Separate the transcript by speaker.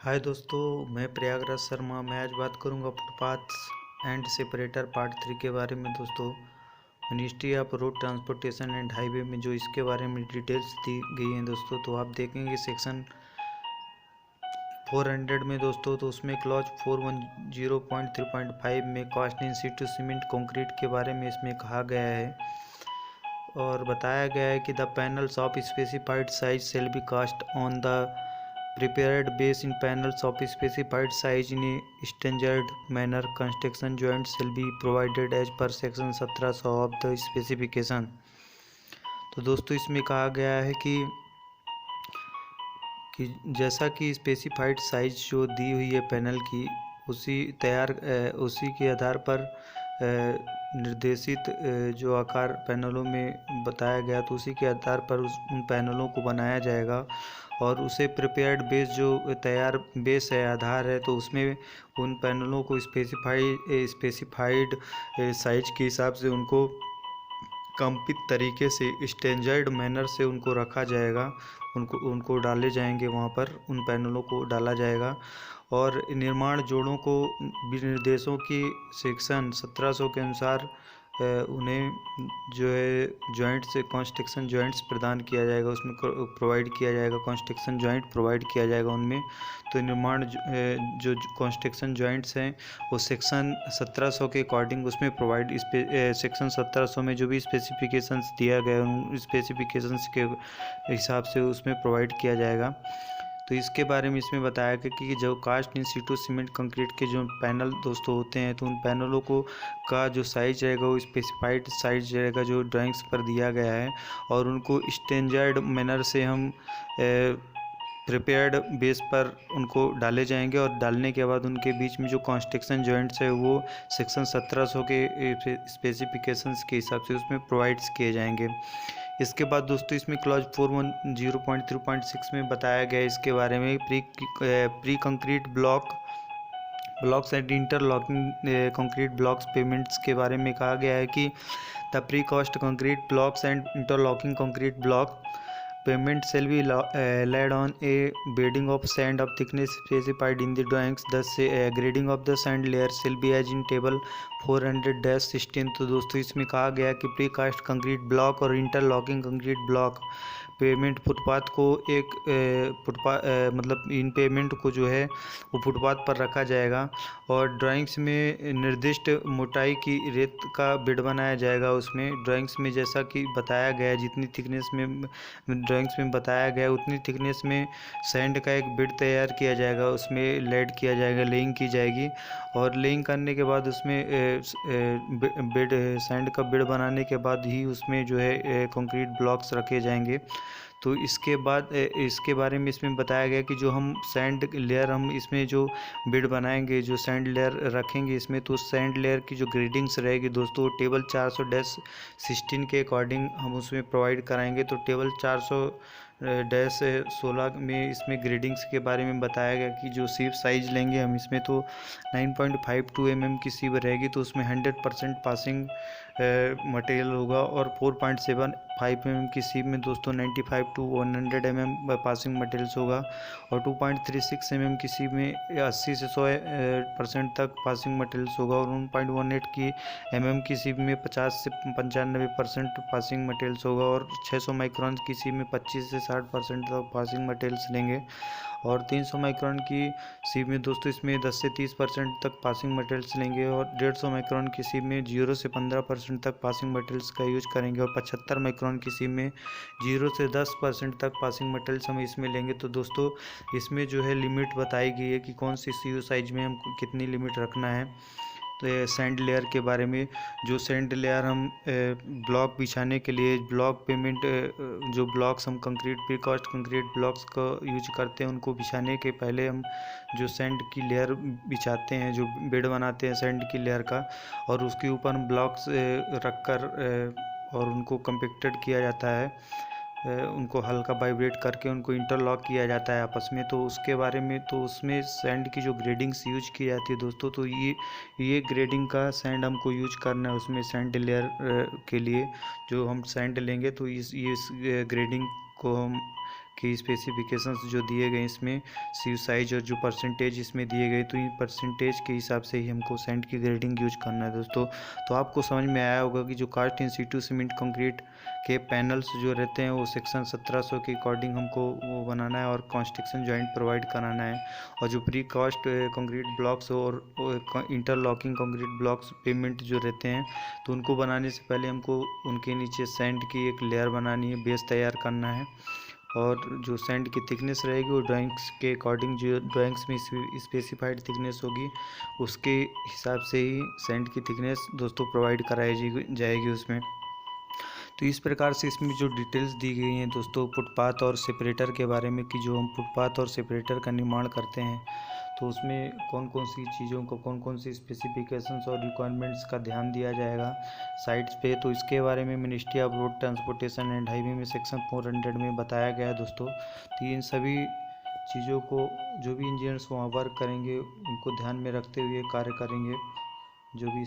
Speaker 1: हाय दोस्तों, मैं प्रयागराज शर्मा। मैं आज बात करूंगा फुटपाथ्स एंड सेपरेटर पार्ट 3 के बारे में। दोस्तों, ministry of road transportation and highway में जो इसके बारे में डिटेल्स दी गई हैं दोस्तों, तो आप देखेंगे सेक्शन 400 में दोस्तों, तो उसमें क्लॉज 410.3.5 में cast in situ cement concrete के बारे में इसमें कहा गया है और बताया गया है कि the panels of specified size shall be cast on the prepared base in panels of specified size in a standard manner. Construction joints shall be provided as per section 1700 of the specification। तो दोस्तों, इसमें कहा गया है कि जैसा कि specified size जो दी हुई है पैनल की, उसी के आधार पर निर्देशित जो आकार पैनलों में बताया गया, तो उसी के आधार पर उन पैनलों को बनाया जाएगा और उसे प्रिपेयर्ड बेस जो तैयार बेस है, आधार है, तो उसमें उन पैनलों को स्पेसिफाइड साइज के हिसाब से उनको कंपित तरीके से स्टैंडर्ड मैनर से उनको रखा जाएगा। उनको डाले जाएंगे, वहाँ पर उन पैनलों को डाला जाएगा और निर्माण जोड़ों को विनिर्देशों की सेक्शन 1700 के अनुसार उन्हें जो है जॉइंट से कंस्ट्रक्शन जॉइंट्स प्रदान किया जाएगा, उसमें प्रोवाइड किया जाएगा, कंस्ट्रक्शन जॉइंट प्रोवाइड किया जाएगा उनमें। तो निर्माण जो कंस्ट्रक्शन जॉइंट्स हैं वो सेक्शन 1700 के अकॉर्डिंग उसमें प्रोवाइड सेक्शन 1700 में जो भी स्पेसिफिकेशंस दिया गया उन स्पेसिफिकेशंस के हिसाब से उसमें प्रोवाइड किया जाएगा। तो इसके बारे में इसमें बताया गया कि जो cast in situ cement concrete के जो पैनल दोस्तों होते हैं, तो उन पैनलों को का जो साइज रहेगा वो स्पेसिफाइड साइज रहेगा जो ड्राइंग्स पर दिया गया है और उनको स्टैंडर्ड मैनर से हम प्रिपेयर्ड बेस पर उनको डाले जाएंगे और डालने के बाद उनके बीच में जो कंस्ट्रक्शन जॉइंट्स है वो सेक्शन 1700 के स्पेसिफिकेशंस के हिसाब से उसमें प्रोवाइड्स किए जाएंगे। इसके बाद दोस्तों, इसमें क्लॉज 410.3.6 में बताया गया इसके बारे में pre concrete blocks and interlocking concrete blocks pavements के बारे में कहा गया है कि the precast concrete blocks and interlocking concrete block payment shall be laid on a bedding of sand of thickness specified in the drawings. Thus grading of the sand layer shall be as in table 400-16। तो दोस्तों, इसमें कहा गया कि pre cast concrete block और interlocking concrete block payment footpath को मतलब इन payment को जो है वो फुटपाथ पर रखा जाएगा और ड्राइंग्स में निर्दिष्ट मोटाई की रेत का बेड बनाया जाएगा। उसमें ड्राइंग्स में जैसा कि बताया गया, जितनी थिकनेस में ड्राइंग्स में बताया गया उतनी थिकनेस में सैंड का एक बेड तैयार किया जाएगा, उसमें लेड किया जाएगा, लेइंग की जाएगी और लेइंग करने के बाद उसमें बेड सैंड का बेड बनाने के बाद ही उसमें जो है कंक्रीट ब्लॉक्स रखे जाएंगे। तो इसके बाद इसके बारे में इसमें बताया गया कि जो हम सैंड लेयर हम इसमें जो बेड बनाएंगे, जो सैंड लेयर रखेंगे इसमें, तो सैंड लेयर की जो ग्रेडिंग्स रहेगी दोस्तों, टेबल 400-16 के अकॉर्डिंग हम उसमें प्रोवाइड कराएंगे। तो टेबल 400-16 में इसमें ग्रेडिंग्स के बारे में बताया गया कि जो सीप साइज लेंगे हम इसमें, तो 9.52 mm की सीप रहेगी, तो उसमें 100% पासिंग मटेरियल होगा और 4.75 mm की सीप में दोस्तों 95 to 100 mm पासिंग मटेरियल्स होगा और 2.36 mm की सीप में 80 से 100% तक पासिंग मटेरियल्स होगा और 1.18 की की सीप में 50 से 95% पासिंग मटेरियल्स होगा और 600 माइक्रोन की सीप में 25 से 60% तक पासिंग मटेरियल्स लेंगे और 300 माइक्रोन की सीप में दोस्तों इसमें 10 से 30% तक पासिंग मटेरियल्स लेंगे और 150 माइक्रोन की सीप में 0 से 15% तक पासिंग मटेरियल्स का यूज करेंगे और 75 माइक्रोन की सीप में 0 से 10% तक पासिंग मटेरियल्स हम इसमें लेंगे। तो दोस्तों, इसमें जो है लिमिट बताई गई है कि कौन सी सीयू साइज में हम कितनी लिमिट रखना है। तो ये सैंड लेयर के बारे में, जो सैंड लेयर हम ब्लॉक बिछाने के लिए ब्लॉक पेमेंट जो ब्लॉक्स हम concrete precast concrete blocks का यूज करते हैं, उनको बिछाने के पहले हम जो सैंड की लेयर बिछाते हैं, जो बेड बनाते हैं सैंड की लेयर का, और उसके ऊपर हम ब्लॉक्स रख कर और उनको कंपैक्टेड किया जाता है, उनको हल्का वाइब्रेट करके उनको इंटरलॉक किया जाता है आपस में। तो उसके बारे में, तो उसमें सैंड की जो ग्रेडिंग्स यूज की जाती है दोस्तों, तो ये ग्रेडिंग का सैंड हमको यूज करना है उसमें सैंड लेयर के लिए। जो हम सैंड लेंगे तो इस ग्रेडिंग को हम के स्पेसिफिकेशंस जो दिए गए इसमें सीव साइज और जो परसेंटेज इसमें दिए गए, तो इन परसेंटेज के हिसाब से ही हमको सैंड की ग्रेडिंग यूज करना है दोस्तों। तो आपको समझ में आया होगा कि जो cast in situ cement concrete के पैनल्स जो रहते हैं वो सेक्शन 1700 के अकॉर्डिंग हमको वो बनाना है और कंस्ट्रक्शन जॉइंट प्रोवाइड कराना है। और जो प्री कास्ट कंक्रीट ब्लॉक्स और इंटरलॉकिंग कंक्रीट ब्लॉक्स पेमेंट जो रहते हैं, तो उनको बनाने से पहले हमको उनके नीचे सैंड की एक लेयर बनानी है, बेस तैयार करना है। और जो सैंड की थिकनेस रहेगी वो ड्राइंग्स के अकॉर्डिंग, जो ड्राइंग्स में स्पेसिफाइड थिकनेस होगी उसके हिसाब से ही सैंड की थिकनेस दोस्तों प्रोवाइड कराई जाएगी उसमें। तो इस प्रकार से इसमें जो डिटेल्स दी गई हैं दोस्तों फुटपाथ और सेपरेटर के बारे में, कि जो हम फुटपाथ और सेपरेटर का निर्माण करते हैं तो उसमें कौन कौन सी चीज़ों को, कौन कौन सी स्पेसिफिकेशंस और रिक्वायरमेंट्स का ध्यान दिया जाएगा साइट्स पे, तो इसके बारे में ministry of road transportation and highway में सेक्शन 400 में बताया गया है दोस्तों। तो इन सभी चीज़ों को जो भी इंजीनियर्स वहाँ वर्क करेंगे उनको ध्यान में रखते हुए कार्य करेंगे, जो भी